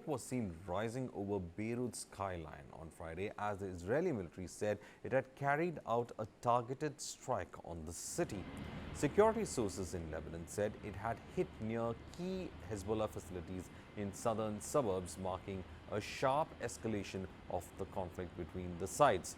Smoke was seen rising over Beirut's skyline on Friday as the Israeli military said it had carried out a targeted strike on the city. Security sources in Lebanon said it had hit near key Hezbollah facilities in southern suburbs, marking a sharp escalation of the conflict between the sides.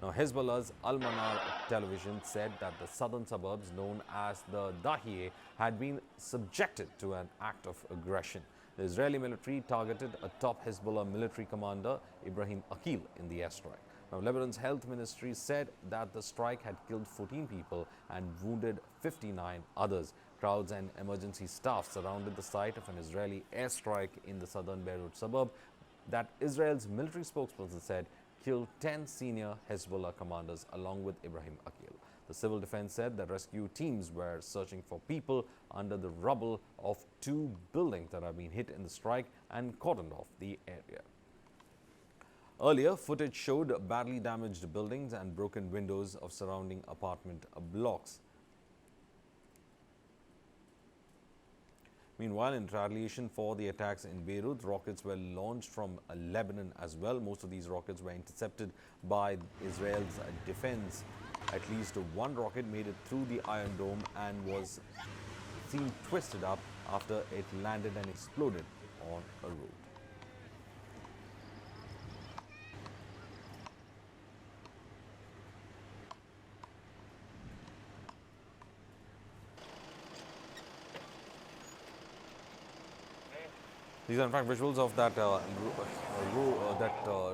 Now, Hezbollah's Al-Manar television said that the southern suburbs, known as the Dahieh, had been subjected to an act of aggression. The Israeli military targeted a top Hezbollah military commander, Ibrahim Aqil, in the airstrike. Now, Lebanon's health ministry said that the strike had killed 14 people and wounded 59 others. Crowds and emergency staff surrounded the site of an Israeli airstrike in the southern Beirut suburb that Israel's military spokesperson said killed 10 senior Hezbollah commanders along with Ibrahim Aqil. The civil defense said that rescue teams were searching for people under the rubble of 2 buildings that have been hit in the strike and cordoned off the area. Earlier, footage showed badly damaged buildings and broken windows of surrounding apartment blocks. Meanwhile, in retaliation for the attacks in Beirut, rockets were launched from Lebanon as well. Most of these rockets were intercepted by Israel's defense. At least one rocket made it through the Iron Dome and was seen twisted up after it landed and exploded on a road. These are in fact visuals of that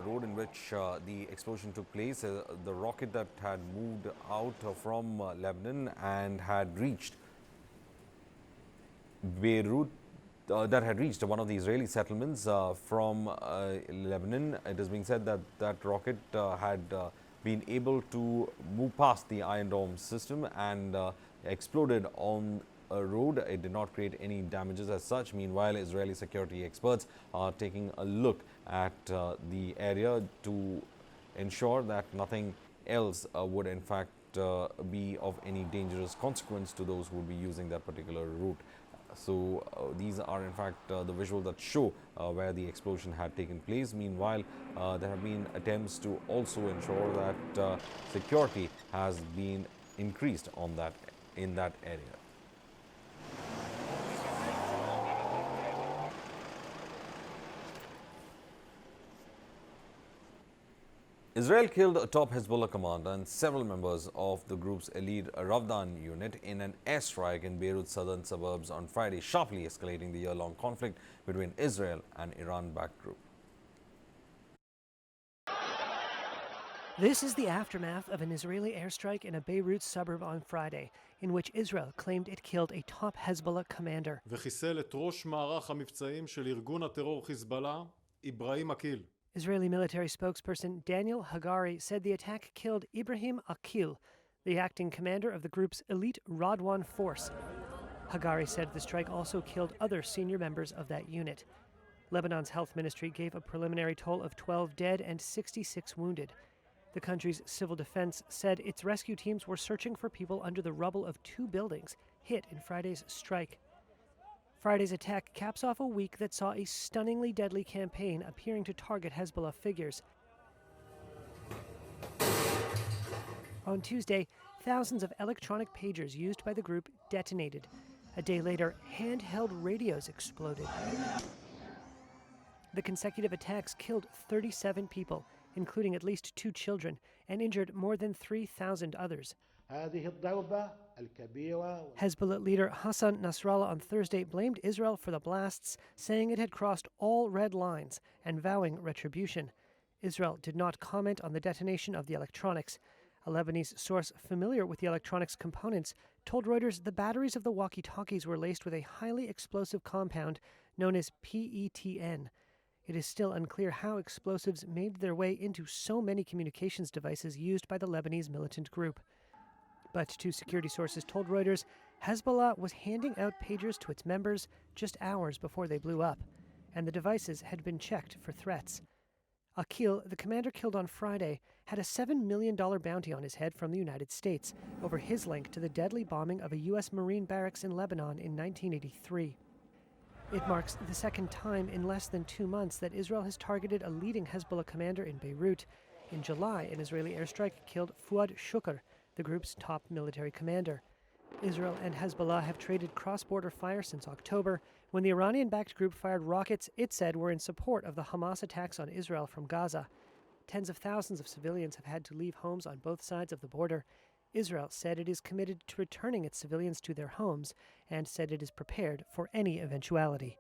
road in which the explosion took place. The rocket that had moved out from Lebanon and had reached Beirut, that had reached one of the Israeli settlements from Lebanon. It is being said that that rocket had been able to move past the Iron Dome system and exploded on a road. It did not create any damages as such. Meanwhile, Israeli security experts are taking a look at the area to ensure that nothing else would in fact be of any dangerous consequence to those who would be using that particular route. So these are in fact the visuals that show where the explosion had taken place. Meanwhile, there have been attempts to also ensure that security has been increased in that area. Israel killed a top Hezbollah commander and several members of the group's elite Ravdan unit in an airstrike in Beirut's southern suburbs on Friday, sharply escalating the year-long conflict between Israel and Iran-backed group. This is the aftermath of an Israeli airstrike in a Beirut suburb on Friday, in which Israel claimed it killed a top Hezbollah commander. וחיסל את ראש מערך המבצעים של ארגון הטרור חיזבאללה, איברהים עקיל. Israeli military spokesperson Daniel Hagari said the attack killed Ibrahim Aqil, the acting commander of the group's elite Radwan force. Hagari said the strike also killed other senior members of that unit. Lebanon's health ministry gave a preliminary toll of 12 dead and 66 wounded. The country's civil defense said its rescue teams were searching for people under the rubble of 2 buildings hit in Friday's strike. Friday's attack caps off a week that saw a stunningly deadly campaign appearing to target Hezbollah figures. On Tuesday, thousands of electronic pagers used by the group detonated. A day later, handheld radios exploded. The consecutive attacks killed 37 people, including at least 2 children, and injured more than 3,000 others. Hezbollah leader Hassan Nasrallah on Thursday blamed Israel for the blasts, saying it had crossed all red lines and vowing retribution. Israel did not comment on the detonation of the electronics. A Lebanese source familiar with the electronics components told Reuters the batteries of the walkie-talkies were laced with a highly explosive compound known as PETN. It is still unclear how explosives made their way into so many communications devices used by the Lebanese militant group. But 2 security sources told Reuters Hezbollah was handing out pagers to its members just hours before they blew up, and the devices had been checked for threats. Aqil, the commander killed on Friday, had a $7 million bounty on his head from the United States over his link to the deadly bombing of a U.S. Marine barracks in Lebanon in 1983. It marks the second time in less than 2 months that Israel has targeted a leading Hezbollah commander in Beirut. In July, an Israeli airstrike killed Fuad Shukr, the group's top military commander. Israel and Hezbollah have traded cross-border fire since October, when the Iranian-backed group fired rockets it said were in support of the Hamas attacks on Israel from Gaza. Tens of thousands of civilians have had to leave homes on both sides of the border. Israel said it is committed to returning its civilians to their homes and said it is prepared for any eventuality.